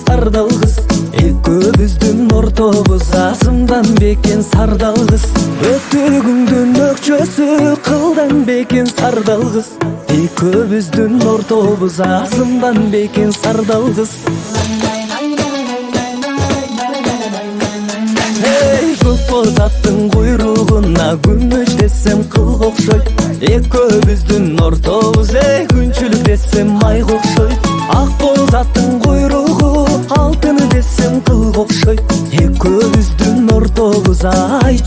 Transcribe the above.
сардал кыз, экөөбүздүн ортобуз азымдан бекен сардал кыз. Өтүгүңдүн өкчөсү кылдан бекен сардал кыз, экөөбүздүн ортобуз азымдан бекен сардал кыз. Көк боз аттын куйругуна күмүш десем кылга окшойт, экөөбүздүн ортобуз күнчүлүк десем майга окшойт. Ак боз аттын куйругу алтыны десем кылга окшойт, экөөбүздүн ортобуз ай